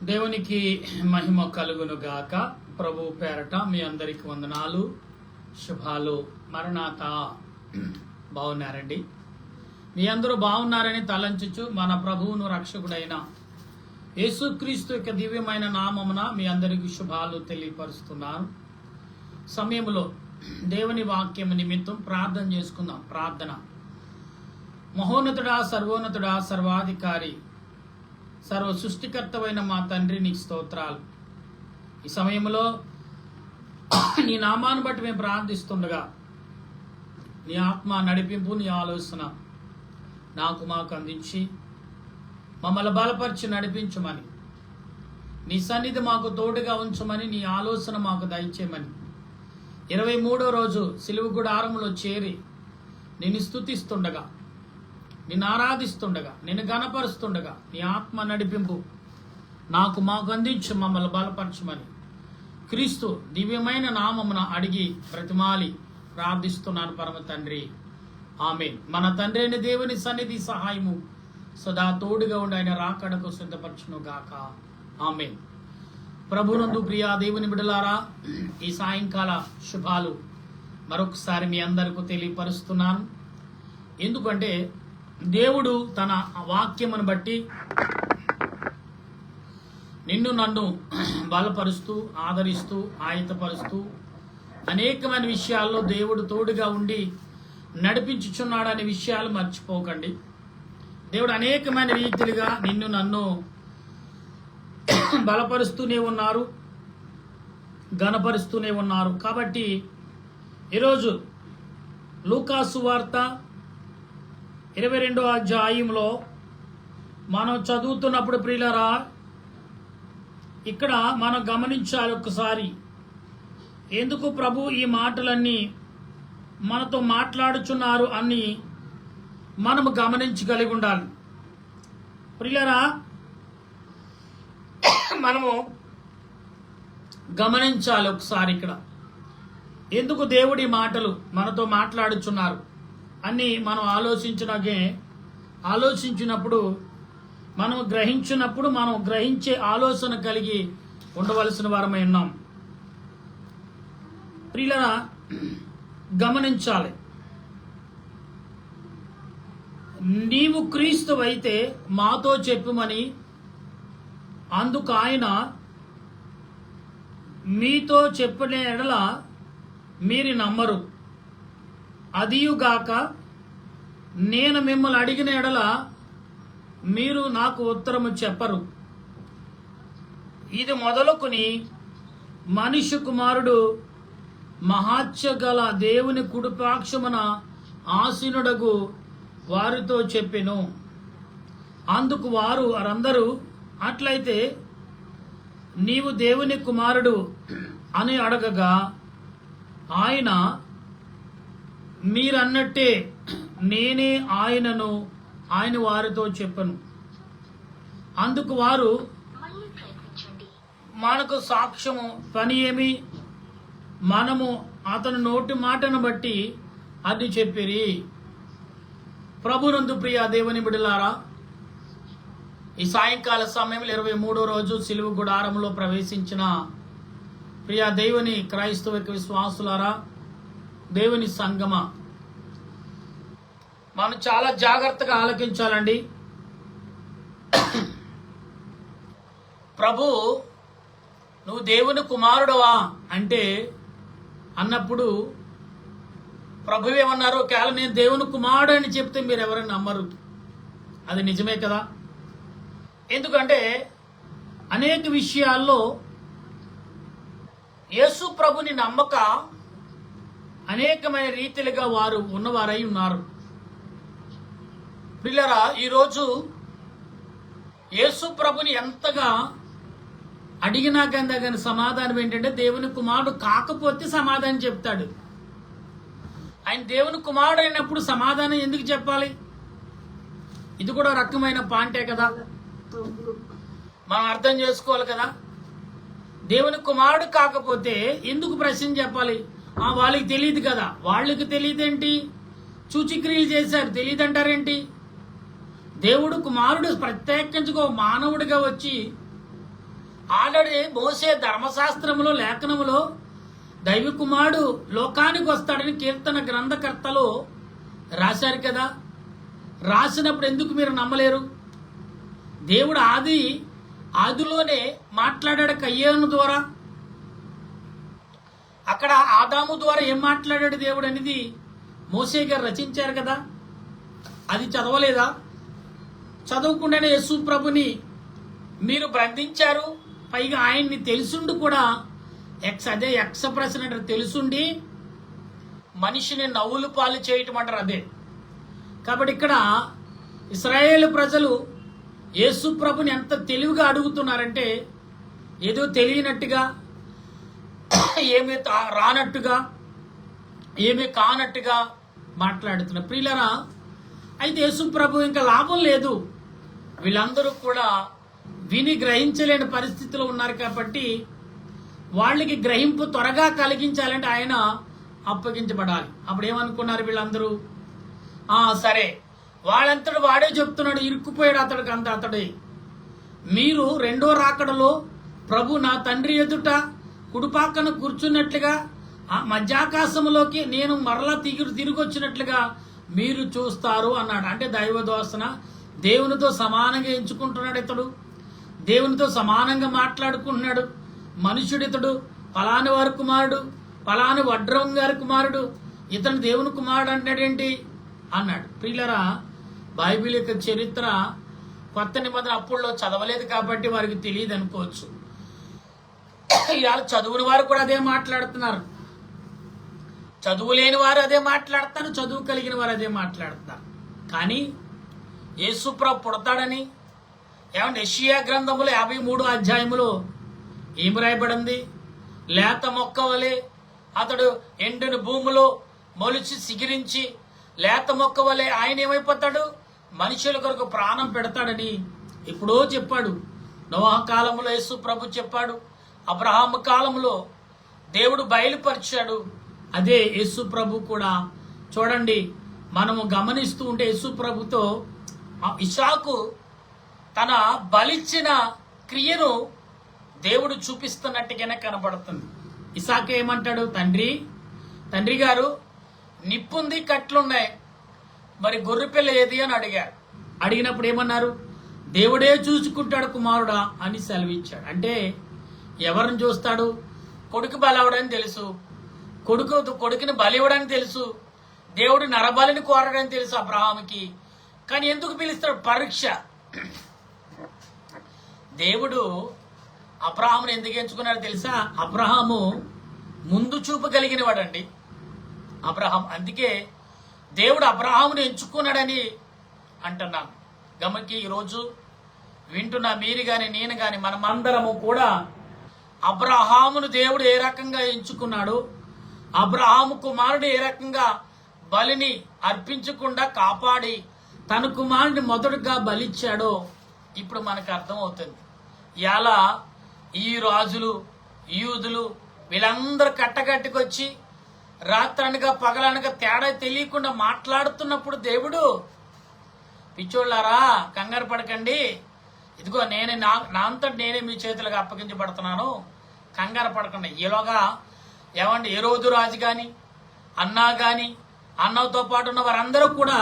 దేవునికి మహిమ కలుగును గాక. ప్రభు పేరట మీ అందరికి వందనాలు, శుభాలు. మరణాత బాగున్నారండి? మీ అందరూ బాగున్నారని తలంచుచు మన ప్రభువును రక్షకుడైన యేసుక్రీస్తు యొక్క దివ్యమైన నామమున మీ అందరికి శుభాలు తెలియపరుస్తున్నాను. సమయంలో దేవుని వాక్యము నిమిత్తం ప్రార్థన చేసుకుందాం. ప్రార్థన. మహోన్నతుడా, సర్వోన్నతుడా, సర్వాధికారి, సర్వ సృష్టికర్తవైన మా తండ్రి, నీకు స్తోత్రాలు. ఈ సమయంలో నీ నామాన్ని బట్టి మేము ప్రార్థిస్తుండగా నీ ఆత్మ నడిపింపు, నీ ఆలోచన మాకు అందించి మమ్మల్ని బలపరిచి నడిపించమని, నీ సన్నిధి మాకు తోడుగా ఉంచమని, నీ ఆలోచన మాకు దయచేయమని, 23వ రోజు సిలువ గుడారములో చేరి నిన్ను స్తుతిస్తుండగా, నిన్ను ఆరాధిస్తుండగా, నిన్ను గణపరుస్తుండగా నీ ఆత్మ నడిపింపు మాకు అందించి మమ్మల్ని బలపరచమని క్రీస్తు దివ్యమైన నామమున అడిగి ప్రతిమాలి ప్రార్థిస్తున్నాను పరమ తండ్రి, ఆమేన్. మన తండ్రి అయిన దేవుని సన్నిధి సహాయము సదా తోడుగా ఉండి ఆయన రాకడకు సిద్ధపరచును గాక, ఆమేన్. ప్రభునందు ప్రియా దేవుని బిడ్డలారా, ఈ సాయంకాల శుభాలు మరొకసారి మీ అందరికీ తెలియపరుస్తున్నాను. ఎందుకంటే దేవుడు తన వాక్యమును బట్టి నిన్ను నన్ను బలపరుస్తూ, ఆదరిస్తూ, ఆయతపరుస్తూ అనేకమైన విషయాల్లో దేవుడు తోడుగా ఉండి నడిపించుచున్నాడనే విషయాలు మర్చిపోకండి. దేవుడు అనేకమైన రీతిలుగా నిన్ను నన్ను బలపరుస్తూనే ఉన్నారు, ఘనపరుస్తూనే ఉన్నారు. కాబట్టి ఈరోజు లూకా సువార్త 22వ అధ్యాయంలో మనం చదువుతున్నప్పుడు ప్రియులరా, ఇక్కడ మనం గమనించాలి ఒకసారి, ఎందుకు ప్రభు ఈ మాటలన్నీ మనతో మాట్లాడుచున్నారు అని మనము గమనించగలిగి ఉండాలి. ప్రియులరా, మనము గమనించాలి ఒకసారి ఇక్కడ ఎందుకు దేవుడి మాటలు మనతో మాట్లాడుచున్నారు అని మనం ఆలోచించినప్పుడు, మనం గ్రహించినప్పుడు, మనం గ్రహించే ఆలోచన కలిగి ఉండవలసిన వారమై ఉన్నాం. ప్రియులరా, గమనించాలి. నీవు క్రీస్తువైతే మాతో చెప్పుమని అందుకు ఆయన, మీతో చెప్పిన ఎడల మీరు నమ్మరు, అదియుగాక నేను మిమ్మల్ని అడిగిన ఎడల మీరు నాకు ఉత్తరము చెప్పరు. ఇది మొదలుకొని మనిషి కుమారుడు మహాత్యగల దేవుని కుడిపాక్షమున ఆసీనుడగు వారితో చెప్పెను. అందుకు వారందరూ, అట్లయితే నీవు దేవుని కుమారుడు అని అడగగా ఆయన, మీరన్నట్టే నేనే ఆయన వారితో చెప్పను. అందుకు వారు, మనకు సాక్ష్యము పని ఏమి, మనము అతని నోటి మాటను బట్టి అది చెప్పిరి. ప్రభునందు ప్రియ దేవుని బిడ్డలారా, ఈ సాయంకాల సమయంలో 23వ రోజు సిలువ గుడారంలో ప్రవేశించిన ప్రియ దేవుని క్రైస్తవ విశ్వాసులారా, దేవుని సంగమ, మనం చాలా జాగ్రత్తగా ఆలకించాలండి. ప్రభు, నువ్వు దేవుని కుమారుడవా అంటే అన్నప్పుడు ప్రభు ఏమన్నారు? కేవలం నేను దేవుని కుమారుడు అని చెప్తే మీరు ఎవరైనా నమ్మరు. అది నిజమే కదా. ఎందుకంటే అనేక విషయాల్లో యేసు ప్రభుని నమ్మక అనేకమైన రీతిలుగా వారు ఉన్నవారై ఉన్నారు. ప్రియులారా, ఈరోజు యేసు ప్రభుని ఎంతగా అడిగినా కానీ సమాధానం ఏంటంటే దేవుని కుమారుడు కాకపోతే సమాధానం చెప్తాడు. ఆయన దేవుని కుమారుడు అయినప్పుడు సమాధానం ఎందుకు చెప్పాలి? ఇది కూడా రకమైన పాయింటే కదా, మనం అర్థం చేసుకోవాలి కదా. దేవుని కుమారుడు కాకపోతే ఎందుకు ప్రశ్న చెప్పాలి? వాళ్ళకి తెలియదు కదా. వాళ్ళకి తెలియదేంటి? సూచిక్రియలు చేశారు, తెలియదు అంటారేంటి? దేవుడు కుమారుడు ప్రత్యేకించుకో మానవుడిగా వచ్చి ఆల్రెడీ మోసే ధర్మశాస్త్రములో లేఖనములో దైవ కుమారుడు లోకానికి వస్తాడని కీర్తన గ్రంథకర్తలు రాశారు కదా. రాసినప్పుడు ఎందుకు మీరు నమ్మలేరు? దేవుడు ఆదిలోనే మాట్లాడాడు కయ్యేను ద్వారా. అక్కడ ఆదాము ద్వారా ఏం మాట్లాడాడు దేవుడు అనేది మోసే గారు రచించారు కదా. అది చదవలేదా? చదవకుండానే యేసు ప్రభుని మీరు బంధించారు. పైగా ఆయన్ని తెలుసుండి కూడా అదే ఎక్స్ప్రెషన్ అంటారు, తెలుసుండి మనిషిని నవ్వులు పాలు చేయటం అంటారు అదే. కాబట్టి ఇక్కడ ఇశ్రాయేలు ప్రజలు యేసు ప్రభుని ఎంత తెలివిగా అడుగుతున్నారంటే ఏదో తెలియనట్టుగా, ఏమీ రానట్టుగా, ఏమీ కానట్టుగా మాట్లాడుతున్నారు. ప్రియులరా, అయితే యేసు ప్రభు ఇంకా లాభం లేదు, వీళ్ళందరూ కూడా విని గ్రహించలేని పరిస్థితిలో ఉన్నారు. కాబట్టి వాళ్ళకి గ్రహింపు త్వరగా కలిగించాలంటే ఆయన అప్పగించబడాలి. అప్పుడు ఏమనుకున్నారు వీళ్ళందరూ? సరే, వాళ్ళంతడు వాడే చెప్తున్నాడు, ఇరుక్కుపోయాడు అతడికి అతడే. మీరు రెండో రాకడలో ప్రభు నా తండ్రి ఎదుట కుడిపాకన కూర్చున్నట్లుగా ఆ మధ్యాకాశంలోకి నేను మరలా తిరిగి వచ్చినట్లుగా మీరు చూస్తారు అన్నాడు. అంటే దైవదోసన, దేవునితో సమానంగా ఎంచుకుంటున్నాడు ఇతడు, దేవునితో సమానంగా మాట్లాడుకుంటున్నాడు. మనుషుడు ఇతడు, ఫలాని వారి కుమారుడు, ఫలాని వడ్రం గారి కుమారుడు, ఇతను దేవుని కుమారుడు అంటాడేంటి అన్నాడు. ప్రియులరా, బైబిల్ యొక్క చరిత్ర కొత్త నిబంధన అప్పుల్లో చదవలేదు కాబట్టి వారికి తెలియదు అనుకోవచ్చు. ఇవాళ చదువుని వారు కూడా అదే మాట్లాడుతున్నారు, చదువు లేని వారు అదే మాట్లాడుతారు, చదువు కలిగిన వారు అదే మాట్లాడుతున్నారు. కానీ యేసుప్రభు పుడతాడని ఏమంటే యెషయా గ్రంథములో 53 అధ్యాయములో ఏం రాయబడింది? లేత మొక్క వలె అతడు ఎండిన భూమిలో మొలిచి సిగిరించి, లేత మొక్క వలె ఆయన ఏమైపోతాడు? మనుషుల కొరకు ప్రాణం పెడతాడని ఎప్పుడో చెప్పాడు. నోహ కాలంలో యేసు ప్రభు చెప్పాడు, అబ్రహాం కాలంలో దేవుడు బయలుపరిచాడు. అదే యేసు ప్రభు కూడా. చూడండి, మనము గమనిస్తూ ఉంటే యేసు ప్రభుతో ఇసాకు తన బలిచ్చిన క్రియను దేవుడు చూపిస్తున్నట్టుగానే కనబడుతుంది. ఇసాకు ఏమంటాడు? తండ్రి గారు, నిప్పుంది, కట్లున్నాయి, మరి గొర్రెపిల్ల ఏది అని అడిగారు. అడిగినప్పుడు ఏమన్నారు? దేవుడే చూసుకుంటాడు కుమారుడా అని సెలవిచ్చాడు. అంటే ఎవరిని చూస్తాడు? కొడుకు బలవడని తెలుసు, కొడుకుని బలివ్వడానికి తెలుసు, దేవుడు నరబలిని కోరడని తెలుసు అబ్రహాముకి. కానీ ఎందుకు పిలుస్తాడు? పరీక్ష. దేవుడు అబ్రహామును ఎందుకు ఎంచుకున్నాడో తెలుసా? అబ్రహాము ముందు చూపు కలిగిన వాడండి అబ్రహాం. అందుకే దేవుడు అబ్రహామును ఎంచుకున్నాడని అంటున్నాను. గమకి ఈరోజు వింటున్న మీరు కానీ నేను కానీ మనమందరము కూడా అబ్రహామును దేవుడు ఏ రకంగా ఎంచుకున్నాడు, అబ్రహాము కుమారుడు ఏ రకంగా బలిని అర్పించకుండా కాపాడి తన కుమారుడిని మొదటగా బలిచ్చాడో ఇప్పుడు మనకు అర్థమవుతుంది. ఇలా ఈ రాజులు, యూదులు వీళ్ళందరూ కట్టగట్టుకొచ్చి రాత్రనగా పగలనగా తేడా తెలియకుండా మాట్లాడుతున్నప్పుడు దేవుడు, పిచ్చోళ్ళారా కంగారు పడకండి, ఇదిగో నేనే నా అంతటి నేనే మీ చేతులకు అప్పగించబడుతున్నాను, కంగారు పడకండి. ఈలోగా ఏమండి హేరోదు రాజు కానీ, అన్నా కానీ, అన్నతో పాటు ఉన్న వారందరూ కూడా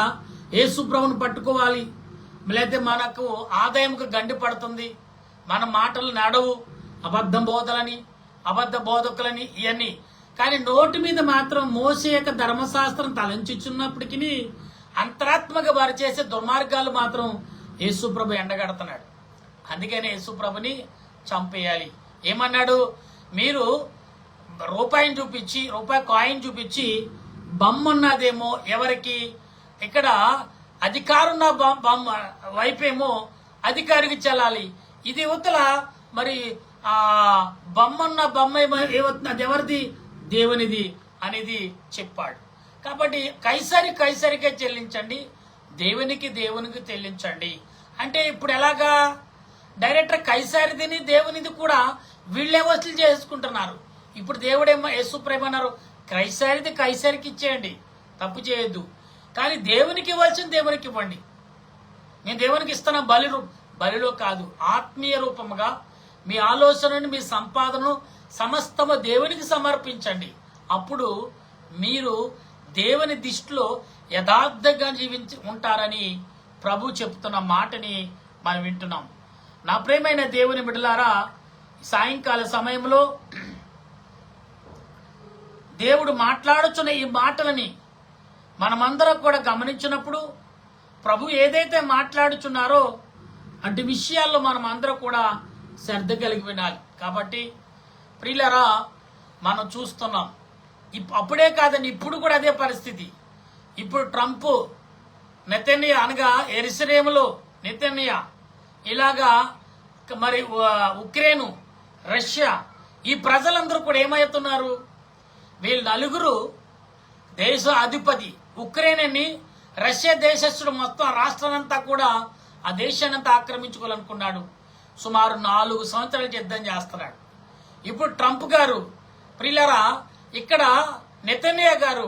యేసు ప్రభువును పట్టుకోవాలి, లేకపోతే మనకు ఆదాయంకు గండి పడుతుంది, మన మాటలు నడవు, అబద్ధ బోధలని, అబద్ధ బోధకులని ఇవన్నీ. కానీ నోటి మీద మాత్రం మోసే యొక్క ధర్మశాస్త్రం తలంచుచున్నప్పటికీ అంతరాత్మక వారు చేసే దుర్మార్గాలు మాత్రం యేసుప్రభు ఎండగడుతున్నాడు. అందుకని యేసుప్రభుని చంపేయాలి. ఏమన్నాడు? మీరు రూపాయిని చూపించి, రూపాయి కాయిన్ చూపించి బొమ్మన్నదేమో ఎవరికి, ఇక్కడ అధికారం వైపేమో అధికారికి చెల్లాలి, ఇది ఉత్తల మరి బొమ్మ ఏమవుతుంది, అది ఎవరిది? దేవునిది అనేది చెప్పాడు. కాబట్టి కైసరికే చెల్లించండి, దేవునికి చెల్లించండి. అంటే ఇప్పుడు ఎలాగా? డైరెక్టర్ కైసరిదిని దేవునిది కూడా వీళ్ళే వసూలు చేసుకుంటున్నారు. ఇప్పుడు దేవుడేమో యేసుప్రభు కైసరిది కైసరికి ఇచ్చేయండి, తప్పు చేయొద్దు, కానీ దేవునికి ఇవ్వాల్సింది దేవునికి ఇవ్వండి. నేను దేవునికి ఇస్తున్న బలిలో కాదు, ఆత్మీయ రూపముగా మీ ఆలోచనను, మీ సంపాదనను సమస్తము దేవునికి సమర్పించండి. అప్పుడు మీరు దేవుని దృష్టిలో యథార్థంగా జీవించి ఉంటారని ప్రభు చెప్తున్న మాటని మనం వింటున్నాం. నా ప్రియమైన దేవుని బిడ్డలారా, సాయంకాల సమయంలో దేవుడు మాట్లాడుచున్న ఈ మాటలని మనమందరం కూడా గమనించినప్పుడు ప్రభు ఏదైతే మాట్లాడుచున్నారో అటు విషయాల్లో మనం అందరం కూడా శ్రద్ధ కలిగి వినాలి. కాబట్టి ప్రియులారా, మనం చూస్తున్నాం అప్పుడే కాదండి, ఇప్పుడు కూడా అదే పరిస్థితి. ఇప్పుడు ట్రంప్, నెతన్యా అనగా యెరూషలేములో నెతన్యా, ఇలాగా మరి ఉక్రెయిన్, రష్యా, ఈ ప్రజలందరూ కూడా ఏమవుతున్నారు? వీళ్ళు నలుగురు దేశ అధిపతి ఉక్రెయిన్ అని, రష్యా దేశస్థుడు మొత్తం రాష్ట్రానంతా కూడా ఆ దేశానంతా ఆక్రమించుకోవాలనుకున్నాడు. సుమారు 4 సంవత్సరాలు యుద్ధం చేస్తున్నాడు. ఇప్పుడు ట్రంప్ గారు ప్రియులారా, ఇక్కడ నెతన్యా గారు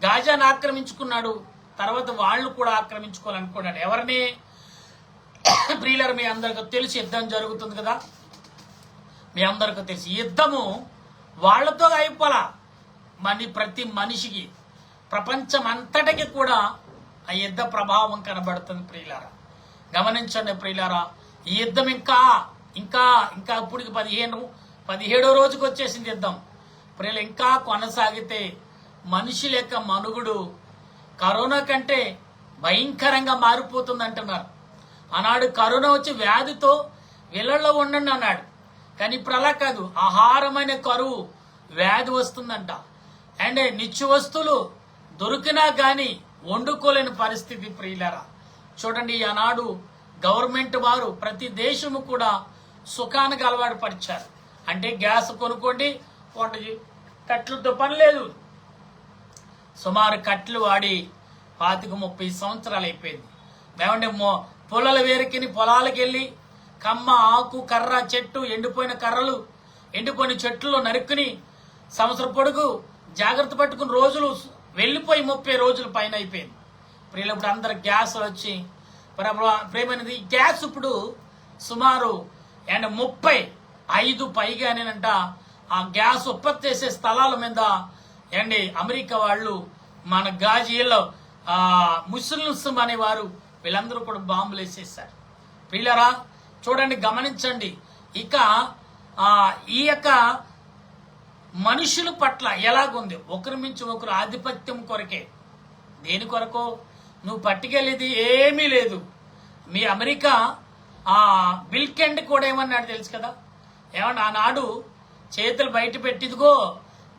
గాజాను ఆక్రమించుకున్నాడు. తర్వాత వాళ్ళు కూడా ఆక్రమించుకోవాలనుకున్నాడు. ఎవరిని? ప్రియులారా, మీ అందరికీ తెలిసి యుద్ధం జరుగుతుంది కదా, మీ అందరికీ తెలిసి యుద్ధము వాళ్లతో అయిపోలా. ప్రతి మనిషికి, ప్రపంచం అంతటికి కూడా ఆ యుద్ధ ప్రభావం కనబడుతుంది. ప్రియులారా గమనించండి. ప్రియులారా, ఈ యుద్ధం ఇంకా ఇంకా ఇంకా ఇప్పటికి 17వ రోజుకి వచ్చేసింది యుద్ధం. ప్రియులు, ఇంకా కొనసాగితే మనుషుల యొక్క మనుగుడు కరోనా కంటే భయంకరంగా మారిపోతుంది అంటున్నారు. ఆనాడు కరోనా వచ్చి వ్యాధితో ఇళ్లలో ఉండండి అన్నాడు. కానీ ఇప్పుడు అలా కాదు, ఆహారమైన కరువు వ్యాధి వస్తుందంట. అండ్ నిత్య వస్తువులు దొరికినా కానీ వండుకోలేని పరిస్థితి. ప్రియులారా చూడండి, ఆనాడు గవర్నమెంట్ వారు ప్రతి దేశము కూడా సుఖానికి అలవాటు పరిచారు. అంటే గ్యాస్ కొనుక్కోండి, కట్లతో పని లేదు. సుమారు కట్లు వాడి 25-30 సంవత్సరాలు అయిపోయింది. ఏమంటే పొలాల వేరుకిని పొలాలకు వెళ్ళి కమ్మ, ఆకు, కర్ర, చెట్టు, ఎండిపోయిన కర్రలు, ఎండిపోయిన చెట్లు నరుక్కుని సంవత్సరం పొడుగు జాగ్రత్త పట్టుకుని రోజులు వెళ్ళిపోయి 30 రోజుల పైన అయిపోయింది. ప్రియులు, ఇప్పుడు అందరు గ్యాస్ వచ్చి ప్రేమైనది గ్యాస్ ఇప్పుడు సుమారు 35 పైగానేనంట ఆ గ్యాస్ ఉత్పత్తి చేసే స్థలాల మీద అమెరికా వాళ్ళు, మన గాజీలో ముస్లిమ్స్ అనేవారు వీళ్ళందరూ కూడా బాంబులు వేసేసారు. ప్రియులారా చూడండి, గమనించండి. ఇక ఈ యొక్క మనుషుల పట్ల ఎలాగుంది? ఒకరి మించి ఒకరు ఆధిపత్యం కొరకే. దేని కొరకు? నువ్వు పట్టుకెళ్ళేది ఏమీ లేదు. మీ అమెరికా బిల్కెండ్ కూడా ఏమన్నాడు తెలుసు కదా? ఏమన్నా ఆనాడు చేతులు బయట పెట్టిదిగో,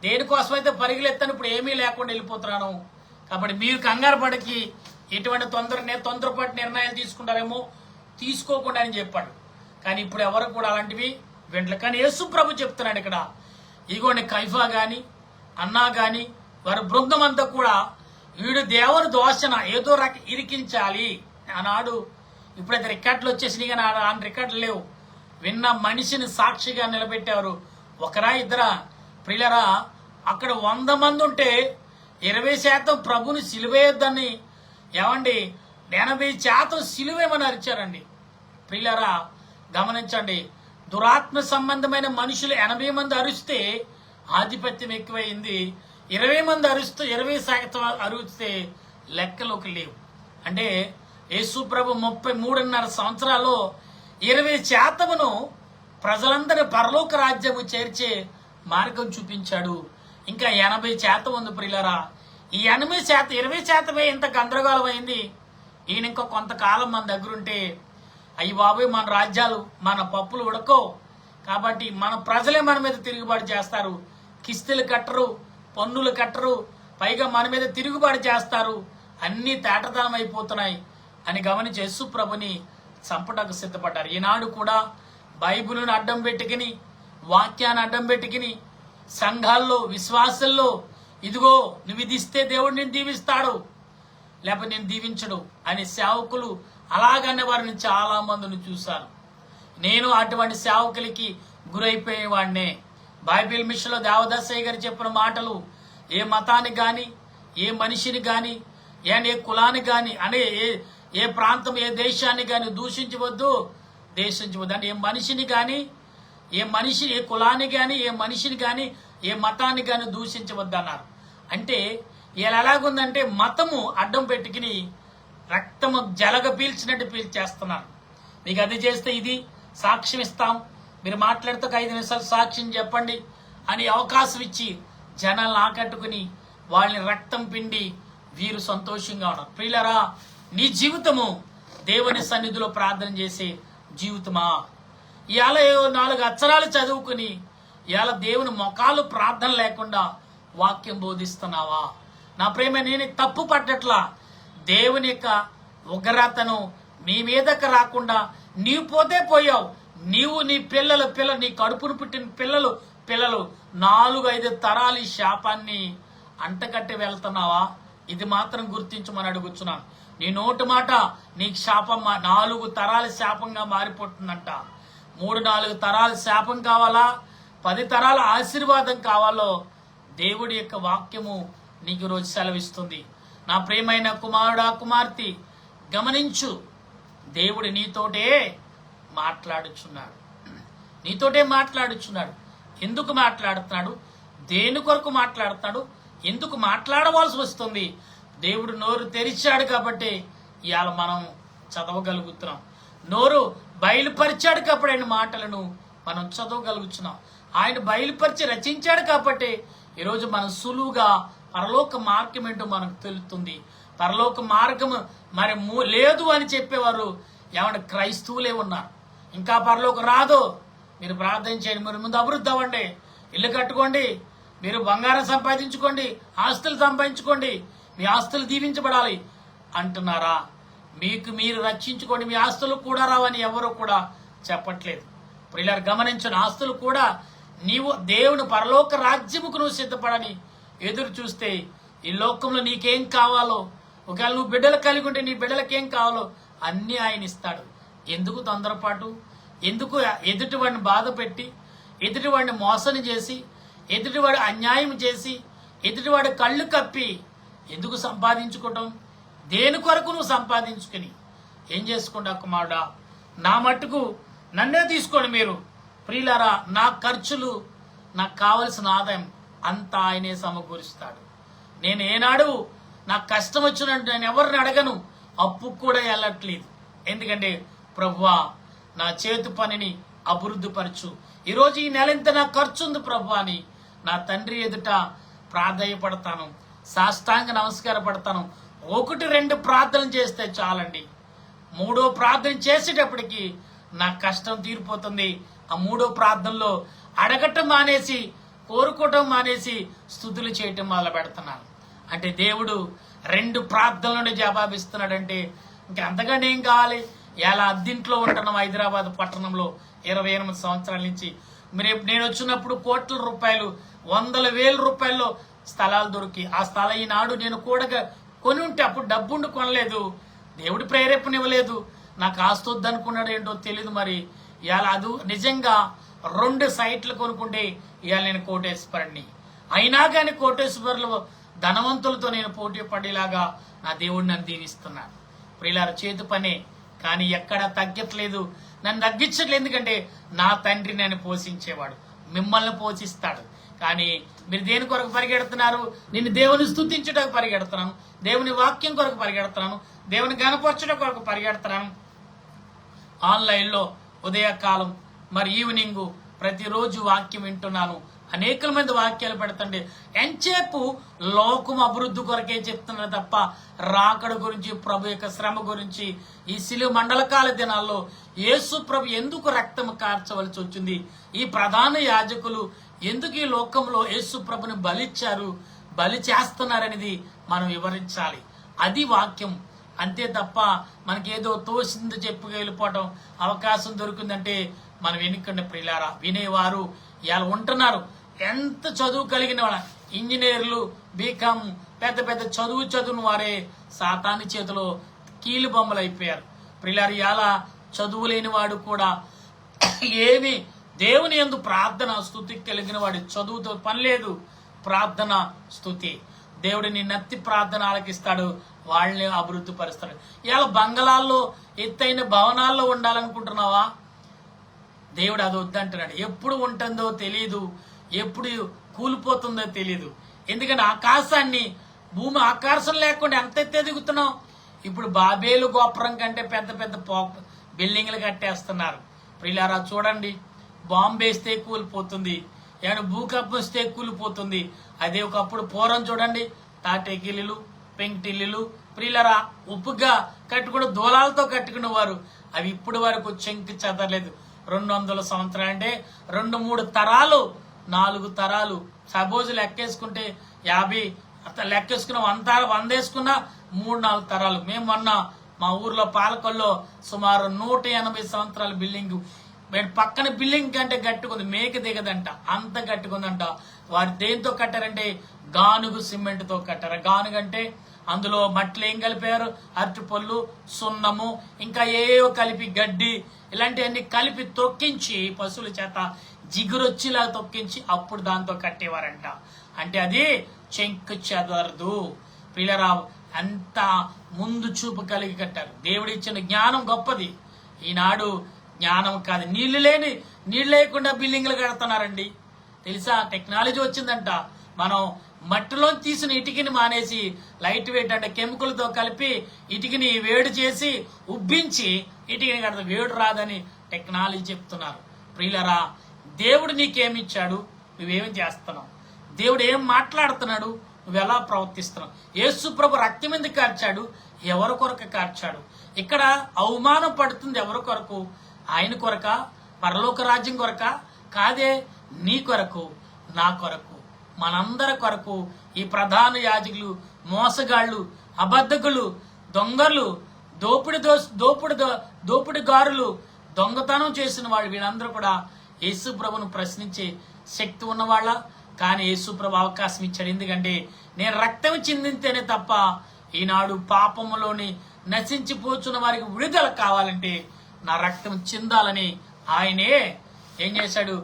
దేనికోసమైతే పరుగులెత్తాను, ఇప్పుడు ఏమీ లేకుండా వెళ్ళిపోతున్నాను. కాబట్టి మీరు కంగారు పడికి ఎటువంటి తొందరపాటు నిర్ణయాలు తీసుకుంటారేమో, తీసుకోకుండా అని చెప్పాడు. కానీ ఇప్పుడు ఎవరు కూడా అలాంటివి వెంటనే. కానీ యేసు ప్రభు చెప్తున్నాడు ఇక్కడ, ఇగోండి కైఫా గాని అన్నా గాని వారి బృందం అంతా కూడా వీడు దేవుని దోషన ఏదో ఇరికించాలి అన్నాడు. ఇప్పుడైతే రికార్డులు వచ్చేసినాయి, కానీ ఆ రికార్డులు లేవు. విన్న మనిషిని సాక్షిగా నిలబెట్టారు. ఒకరా ఇద్దరా? ప్రియులరా, అక్కడ 100 మంది ఉంటే 20% ప్రభుని సిలువేయొద్దని 80% సిలువేమని అరిచారండి. ప్రియులరా గమనించండి, దురాత్మ సంబంధమైన మనుషులు 80 మంది అరిస్తే ఆధిపత్యం ఎక్కువైంది. 20 మంది అరుస్తూ 20% అరిస్తే లెక్కలోకి లేవు. అంటే యేసు ప్రభు 33.5 సంవత్సరాల్లో 20% ప్రజలందరి పరలోక రాజ్యము చేర్చే మార్గం చూపించాడు. ఇంకా 80% ఉంది ప్రియులరా. ఈ 80% 20% ఇంత గందరగోళం అయింది. ఈయన ఇంకా కొంతకాలం మన దగ్గరుంటే అయ్యి బాబోయ్, మన రాజ్యాలు, మన పప్పులు ఉడకో. కాబట్టి మన ప్రజలే మన మీద తిరుగుబాటు చేస్తారు. కిస్తులు కట్టరు, పన్నులు కట్టరు, పైగా మన మీద తిరుగుబాటు చేస్తారు. అన్ని తేటతనం అయిపోతున్నాయి అని గమనించి యేసు ప్రభుని చంపడానికి సిద్ధపడ్డారు. ఈనాడు కూడా బైబిల్ను అడ్డం పెట్టుకుని, వాక్యాన్ని అడ్డం పెట్టుకుని సంఘాల్లో, విశ్వాసంలో ఇదిగో నువ్వు ఇది ఇస్తే దేవుడు నేను దీవిస్తాడు, లేకపోతే నేను దీవించడు అని సేవకులు అలాగనే వారిని చాలా మందిని చూశారు. నేను అటువంటి సేవకులకి గురైపోయేవాడినే. బైబిల్ మిషన్లో దేవదాసయ్య గారు చెప్పిన మాటలు ఏ మతానికి కానీ, ఏ మనిషిని కానీ, ఏ కులానికి కానీ, అనే ఏ ప్రాంతం, ఏ దేశాన్ని కానీ దూషించవద్దు, దేశించవద్దు. అంటే ఏ మనిషిని కానీ, ఏ మనిషి, ఏ కులాన్ని కానీ, ఏ మనిషిని కానీ, ఏ మతాన్ని కానీ దూషించవద్దన్నారు. అంటే ఇలా ఎలాగుందంటే మతము అడ్డం పెట్టుకుని రక్తము జలగ పీల్చినట్టు పీల్చేస్తున్నారు. మీకు అది చేస్తే ఇది సాక్ష్యం ఇస్తాం, మీరు మాట్లాడితే 5 నిమిషాలు సాక్ష్యం చెప్పండి అని అవకాశం ఇచ్చి జనాలను ఆకట్టుకుని వాళ్ళని రక్తం పిండి వీరు సంతోషంగా ఉన్నారు. ప్రియులారా, నీ జీవితము దేవుని సన్నిధిలో ప్రార్థన చేసే జీవితమా? ఇవాళ 4 అక్షరాలు చదువుకుని ఇవాళ దేవుని మొఖాలు ప్రార్థన లేకుండా వాక్యం బోధిస్తున్నావా? నా ప్రేమ, నేను తప్పు పట్టట్లా. దేవుని యొక్క ఉగ్రతను నీ మీదకి రాకుండా నీవు పోతే పోయావు. నీవు, నీ పిల్లలు నీ కడుపును పుట్టిన పిల్లలు 4-5 తరాలు ఈ శాపాన్ని అంటకట్టి వెళ్తున్నావా? ఇది మాత్రం గుర్తించమని అడుగుతున్నాను. నీ నోటి మాట నీకు శాపం, 4 తరాల శాపంగా మారిపోతుందంట. 3-4 తరాల శాపం కావాలా, 10 తరాల ఆశీర్వాదం కావాలో దేవుడి యొక్క వాక్యము నీకు రోజు సెలవిస్తుంది. నా ప్రియమైన కుమారుడా, కుమార్తె, గమనించు. దేవుడు నీతోటే మాట్లాడుచున్నాడు. ఎందుకు మాట్లాడుతున్నాడు? దేని కొరకు మాట్లాడుతున్నాడు? ఎందుకు మాట్లాడవలసి వస్తుంది? దేవుడు నోరు తెరిచాడు కాబట్టి ఇవాళ మనం చదవగలుగుతున్నాం. నోరు బయలుపరిచాడు కాబట్టి ఆయన మాటలను మనం చదవగలుగుతున్నాం. ఆయన బయలుపరిచి రచించాడు కాబట్టి ఈరోజు మనం సులువుగా పరలోక మార్గం ఏంటో మనకు తెలుస్తుంది. పరలోక మార్గం మరి లేదు అని చెప్పేవారు ఏమంటే క్రైస్తవులే ఉన్నారు. ఇంకా పరలోకం రాదు, మీరు ప్రార్థన చేయండి, మీరు ముందు అభివృద్ధి అవ్వండి, ఇల్లు కట్టుకోండి, మీరు బంగారం సంపాదించుకోండి, ఆస్తులు సంపాదించుకోండి, మీ ఆస్తులు దీవించబడాలి అంటున్నారా? మీకు మీరు రక్షించుకోండి, మీ ఆస్తులు కూడా రావని ఎవరు కూడా చెప్పట్లేదు. ప్రియులారా, గమనించండి. ఆస్తులు కూడా నీవు దేవుని పరలోక రాజ్యముకు నువ్వు సిద్ధపడని ఎదురు చూస్తే ఈ లోకంలో నీకేం కావాలో, ఒకవేళ నువ్వు బిడ్డలు కలిగి ఉంటే నీ బిడ్డలకేం కావాలో అన్నీ ఆయన ఇస్తాడు. ఎందుకు తొందరపాటు? ఎందుకు ఎదుటివాడిని బాధ పెట్టి, ఎదుటివాడిని మోసం చేసి, ఎదుటివాడు అన్యాయం చేసి, ఎదుటివాడి కళ్ళు కప్పి ఎందుకు సంపాదించుకోవటం? దేని కొరకు నువ్వు సంపాదించుకుని ఏం చేసుకుంటావు? కుమారుడా, నా మట్టుకు నన్నే తీసుకోండి మీరు. ప్రియులారా, నా ఖర్చులు, నాకు కావలసిన ఆదాయం అంతా ఆయనే సమకూరుస్తాడు. నేను ఏనాడు నాకు కష్టం వచ్చినట్టు నేను ఎవరిని అడగను, అప్పు కూడా వెళ్ళట్లేదు. ఎందుకంటే ప్రభువా, నా చేతి పనిని అభివృద్ధి పరచు. ఈరోజు ఈ నెల ఇంత నాకు ఖర్చు ఉంది ప్రభువా అని నా తండ్రి ఎదుట ప్రాధేయపడతాను, సాష్టాంగ నమస్కార పడతాను. 1-2 ప్రార్థనలు చేస్తే చాలండి. 3వ ప్రార్థన చేసేటప్పటికి నా కష్టం తీరిపోతుంది. ఆ 3వ ప్రార్థనలో అడగటం మానేసి, కోరుకోవటం మానేసి స్తుతులు చేయటం మొదలు పెడుతున్నాను. అంటే దేవుడు 2 ప్రార్థనలను జవాబిస్తున్నాడంటే ఇంకంతకంటే ఏం కావాలి? ఇలా అద్దింట్లో ఉంటున్నాం హైదరాబాద్ పట్టణంలో 28 సంవత్సరాల నుంచి. నేను వచ్చినప్పుడు కోట్ల రూపాయలు, 100,000 రూపాయల్లో స్థలాలు దొరికి, ఆ స్థలం ఈనాడు నేను కూడా కొని ఉంటే అప్పుడు డబ్బుండి కొనలేదు, దేవుడి ప్రేరేపణ ఇవ్వలేదు, నాకు ఆస్తి వద్దనుకున్నాడు ఏంటో తెలియదు. మరి ఇవాళ అది నిజంగా 2 సైట్లు కొనుక్కుంటే ఇవాళ నేను కోటేశ్వరుడిని. అయినా కానీ కోటేశ్వరులు ధనవంతులతో నేను పోటీ పడేలాగా నా దేవుడు నన్ను దీవిస్తున్నాడు. ప్రియులారా, చేతి పనే కానీ ఎక్కడా తగ్గట్లేదు, నన్ను తగ్గించట్లేదు. ఎందుకంటే నా తండ్రి నన్ను పోషించేవాడు, మిమ్మల్ని పోషిస్తాడు. కానీ మీరు దేని కొరకు పరిగెడుతున్నారు? నేను దేవుని స్తుతించడానికి పరిగెడుతున్నాను, దేవుని వాక్యం కొరకు పరిగెడుతున్నాను, దేవుని గణపరచడం కొరకు పరిగెడుతున్నాను. ఆన్లైన్లో ఉదయకాలం మరి ఈవినింగ్ ప్రతిరోజు వాక్యం వింటున్నాను. అనేకల మంది వాక్యాలు పెడుతుండే ఎంచేపు లోకం అభివృద్ధి కొరకే చెప్తున్నారు తప్ప రాకడ గురించి, ప్రభు యొక్క శ్రమ గురించి, ఈ శిలువ మండలకాల దినాల్లో యేసు ప్రభు ఎందుకు రక్తం కార్చవలసి వచ్చింది, ఈ ప్రధాన యాజకులు ఎందుకు ఈ లోకంలో యేసు ప్రభుని బలి చేస్తున్నారనేది మనం వివరించాలి. అది వాక్యం. అంతే తప్ప మనకేదో తోసింది చెప్పి వెళ్ళిపోవటం అవకాశం దొరికిందంటే మనం వెనుకండి. ప్రియులారా, వినేవారు ఇలా ఉంటున్నారు. ఎంత చదువు కలిగిన వాళ్ళ ఇంజనీర్లు, బీకామ్, పెద్ద పెద్ద చదువుని వారే సాతాని చేతిలో కీలు బొమ్మలు అయిపోయారు. ప్రియులారా, ఇలా చదువు లేని వాడు కూడా ఏమి దేవుని యందు ప్రార్థన స్తుతి కలిగిన వాడి చదువుతో పని లేదు. ప్రార్థన స్తుతి, దేవుడు నీ నత్తి ప్రార్థన ఆలకిస్తాడు, వాళ్ళని అభివృద్ధి పరుస్తాడు. ఇలా బంగళాల్లో, ఎత్తైన భవనాల్లో ఉండాలనుకుంటున్నావా? దేవుడు అది వద్దంటున్నాడు. ఎప్పుడు ఉంటుందో తెలియదు, ఎప్పుడు కూలిపోతుందో తెలియదు. ఎందుకంటే ఆకాశాన్ని, భూమి ఆకాశం లేకుండా ఎంత ఎత్తే దిగుతున్నాం. ఇప్పుడు బాబేలు గోపురం కంటే పెద్ద పెద్ద బిల్డింగ్లు కట్టేస్తున్నారు. ప్రియులారా చూడండి, బాంబు వేస్తే కూలిపోతుంది, ఏమైనా భూకంపం వస్తే కూలిపోతుంది. అదే ఒకప్పుడు పూర్వం చూడండి, తాటేకిల్లులు, పెంకిటిల్లులు, ప్రియులారా ఉప్పుగా కట్టుకుని దూలాలతో కట్టుకునేవారు. అవి ఇప్పుడు వరకు చెంకి చెదరలేదు. 200 సంవత్సరాలు అంటే 2-3 తరాలు, 4 తరాలు. సపోజ్ లెక్కేసుకుంటే 50, లెక్కేసుకున్న 100 వేసుకున్నా 3-4 తరాలు. మేము మొన్న మా ఊర్లో పాలకొల్లో సుమారు 180 సంవత్సరాల బిల్డింగ్, పక్కన బిల్డింగ్ కంటే గట్టుకుంది, మేక దిగదంట, అంత గట్టుకుందంట. వారు దేంతో కట్టారంటే గానుగు సిమెంట్తో కట్టారు. గానుగు అంటే అందులో మట్టిలో ఏం కలిపారు, అరటిపళ్ళు, సున్నము, ఇంకా ఏవో కలిపి గడ్డి, ఇలాంటివన్నీ కలిపి తొక్కించి పశువుల చేత జిగురొచ్చిలా తొక్కించి అప్పుడు దాంతో కట్టేవారంట. అంటే అది చెంకు చెదరదు. పిల్లరా అంత ముందు చూపు కలిగి కట్టారు. దేవుడిచ్చిన జ్ఞానం గొప్పది. ఈనాడు జ్ఞానం కాదు, నీళ్లు లేకుండా బిల్డింగ్లు కడుతున్నారండి. తెలుసా, టెక్నాలజీ వచ్చిందంట. మనం మట్టిలో తీసిన ఇటుకని మానేసి లైట్ వెయిట్ అంటే కెమికల్తో కలిపి ఇటుకని వేడి చేసి ఉబ్బించి ఇటుకని కడతాం. వేడి రాదని టెక్నాలజీ చెప్తున్నారు. ప్రియులరా, దేవుడు నీకేమిచ్చాడు, నువ్వేమి చేస్తున్నావు? దేవుడు ఏం మాట్లాడుతున్నాడు, నువ్వు ఎలా ప్రవర్తిస్తున్నావు? యేసు ప్రభు రక్తం ఎందుకు కార్చాడు, ఎవరి కొరకు కార్చాడు? ఇక్కడ అవమానం పడుతుంది ఎవరి కొరకు? ఆయన కొరక, పరలోక రాజ్యం కొరక? కాదే, నీ కొరకు, నా కొరకు, మనందరి కొరకు. ఈ ప్రధాన యాజకులు, మోసగాళ్ళు, అబద్ధకులు, దొంగలు, దోపిడిగారులు, దొంగతనం చేసిన వాళ్ళు, వీళ్ళందరూ కూడా యేసు ప్రభును ప్రశ్నించే శక్తి ఉన్నవాళ్ళ. కానీ యేసు ప్రభు అవకాశం ఇచ్చాడు. ఎందుకంటే నేను రక్తం చిందితేనే తప్ప ఈనాడు పాపములోని నశించిపోతున్న వారికి విడుదల కావాలంటే నా రక్తం చిందాలని ఆయనే ఏం చేశాడు,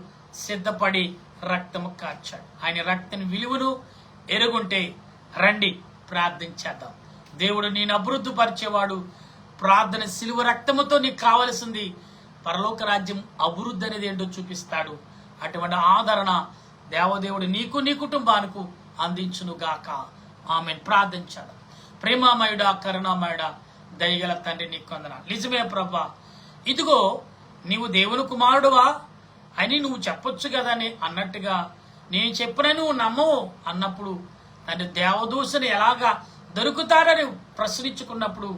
సిద్ధపడి రక్తము కార్చాడు. ఆయన రక్తం విలువను ఎరుగుంటే రండి ప్రార్థించేద్దాం. దేవుడు నేను అభివృద్ధి పరిచేవాడు. ప్రార్థన సిలువ రక్తముతో నీకు కావలసింది పరలోక రాజ్యం అభివృద్ధి అనేది ఏంటో చూపిస్తాడు. అటువంటి ఆదరణ దేవదేవుడు నీకు, నీ కుటుంబానికి అందించును గాక. ఆమెన్. ప్రార్థించాడు. ప్రేమామయుడా, కరుణామయుడా, దయగల తండ్రి, నీకు వందనాలు. నిజమే ప్రభా, ఇదిగో నీవు దేవుని కుమారుడువా అని నువ్వు చెప్పొచ్చు కదా అని అన్నట్టుగా నేను చెప్పిన నువ్వు నమ్మవు అన్నప్పుడు తండ్రి, దేవదూషణ ఎలాగా దొరుకుతారని ప్రశ్నించుకున్నప్పుడు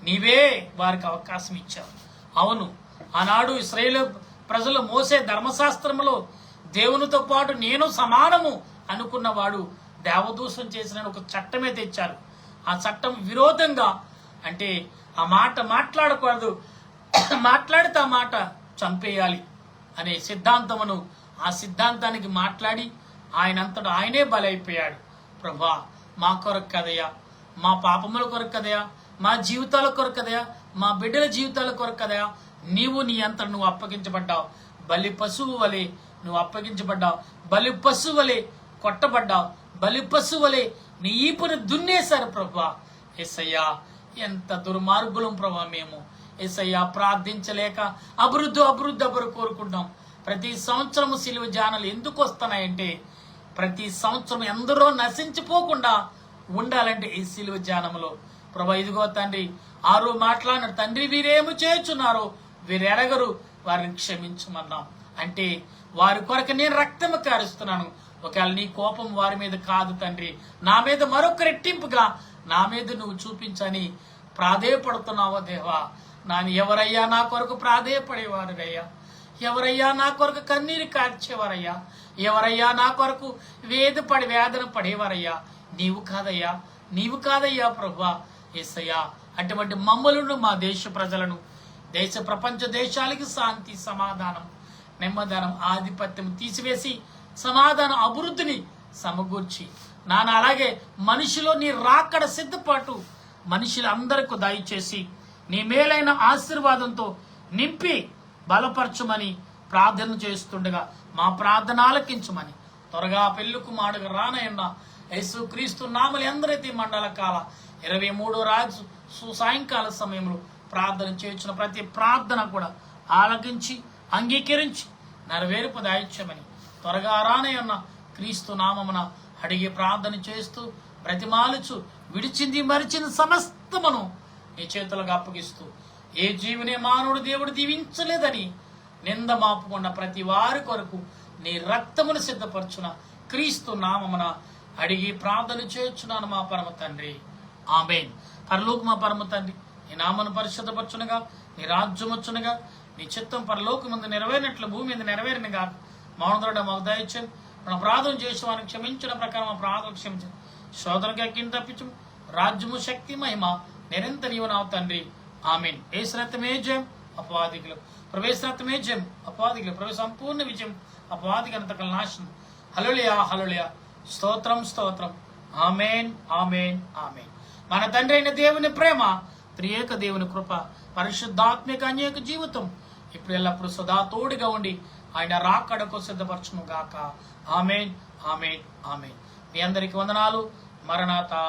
నీవే వారికి అవకాశం ఇచ్చావు. అవును, ఆనాడు ఇశ్రాయేలు ప్రజలు మోసే ధర్మశాస్త్రంలో దేవునితో పాటు నేను సమానము అనుకున్నవాడు దేవదూషణ చేసిన ఒక చట్టమే తెచ్చారు. ఆ చట్టం విరోధంగా, అంటే ఆ మాట మాట్లాడకూడదు, మాట్లాడితే ఆ మాట చంపేయాలి అనే సిద్ధాంతమును, ఆ సిద్ధాంతానికి మాట్లాడి ఆయనంతటా ఆయనే బలైపోయాడు. ప్రభా, మా కొరకు కదయా, మా పాపముల కొరకు కదయా, మా జీవితాల కొరకు కదయా, మా బిడ్డల జీవితాల కొరకు కదయా, నీవు నీ అంతట నువ్వు అప్పగించబడ్డావు. బలి పశువు వలె నువ్వు అప్పగించబడ్డావు. బలి పశువు వలె కొట్టబడ్డావు. బలి పశువు వలె నీ ఈపుని దున్నేశారు ప్రభా. యేసయ్యా, ఎంత దుర్మార్గులం ప్రభా మేము. యేసయ్యా, ప్రార్థించలేక అభివృద్ధి కోరుకుంటాం. ప్రతి సంవత్సరము సిలువ ధ్యానాలు ఎందుకు వస్తున్నాయంటే ప్రతి సంవత్సరం ఎందరో నశించిపోకుండా ఉండాలంటే ఈ సిలువ ధ్యానంలో ప్రభా, ఇదిగో తండ్రి, ఆరో మాట్లాడిన తండ్రి, వీరేమి చేయుచున్నారో వీరెరగరు, వారిని క్షమించమన్నాం. అంటే వారి కొరకు నేను రక్తము కారుస్తున్నాను. ఒకవేళ నీ కోపం వారి మీద కాదు తండ్రి, నా మీద మరొక రెట్టింపుగా నా మీద నువ్వు చూపించని ప్రాధేయపడుతున్నావో దేవా. ఎవరయ్యా నా కొరకు ప్రాధేయపడేవారయ్యా? ఎవరయ్యా నా కొరకు కన్నీరు కార్చేవారయ్యా? ఎవరయ్యా నా కొరకు వేదన పడేవారయ్యా? నీవు కాదయ్యా, నీవు కాదయ్యా ప్రభువా. యేసయ్యా, అటువంటి మమ్మలను, మా దేశ ప్రజలను, దేశ ప్రపంచ దేశాలకి శాంతి, సమాధానం, నెమ్మదనం, ఆధిపత్యం తీసివేసి సమాధానం, అభివృద్ధిని సమకూర్చి నాన్న, అలాగే మనిషిలో నీ రాకడ సిద్ధపాటు మనుషులందరికీ దయచేసి నీ మేలైన ఆశీర్వాదంతో నింపి బలపరచుమని ప్రార్థన చేస్తుండగా మా ప్రార్థన ఆలకించమని త్వరగా పెళ్లి కుమారుడుగా రానయ్యన్న యేసు క్రీస్తు నామలు ఎందరైతే మండల కాల 23వ రాజు సాయంకాల సమయంలో ప్రార్థన చేయించిన ప్రతి ప్రార్థన కూడా ఆలకించి అంగీకరించి నెరవేర్పు దాయిచ్చమని త్వరగా రానయ్యున్న క్రీస్తు నామమున అడిగి ప్రార్థన చేస్తూ బ్రతిమాలుచు విడిచింది మరిచిన సమస్తమును నీ చేతులకు అప్పగిస్తూ ఏ జీవునే మానవుడు దేవుడు దీవించలేదని నింద మాపుకున్న ప్రతి వారి కొరకు నీ రక్తమును సిద్ధపరచున క్రీస్తు నామమున అడిగి ప్రార్థన చేయుచున్నాను మా పరమ తండ్రి, ఆమేన్. పరలోక మా పరమ తండ్రి, నీ నామను పరిశుద్ధపరచునుగా, నీ రాజ్యం వచ్చునుగా, నీ చిత్తం పరలోకం ముందు నెరవేరినట్లు భూమి మీద నెరవేరినగా మౌనదొడ మాకు దయచేయండి. మనం ప్రార్థన చేసే వారిని క్షమించిన ప్రకారం మా ప్రార్థన క్షమించండి. శోధనకి అగ్గిని తప్పించు, రాజ్యము శక్తి మహిమ నిరంతర నీవు తండ్రి, ఆమేన్. యేసురక్తమే జయం అపవాదికులు, ప్రవేశరక్తమే జయం అపవాదికులు, ప్రవేశ సంపూర్ణ విజయం అపవాదికి అంతకల నాశనం. హల్లెలూయా హల్లెలూయా, స్తోత్రం స్తోత్రం, ఆమేన్ ఆమేన్ ఆమేన్. మన తండ్రి అయిన దేవుని ప్రేమ, త్రియేక దేవుని కృప, పరిశుద్ధాత్మిక అనేక జీవితం ఇప్పుడు ఎల్లప్పుడు సదా తోడుగా ఉండి ఆయన రాకడకు సిద్ధపరచును గాక. ఆమేన్ ఆమేన్ ఆమేన్. మీ అందరికి వందనాలు. మరణాతా.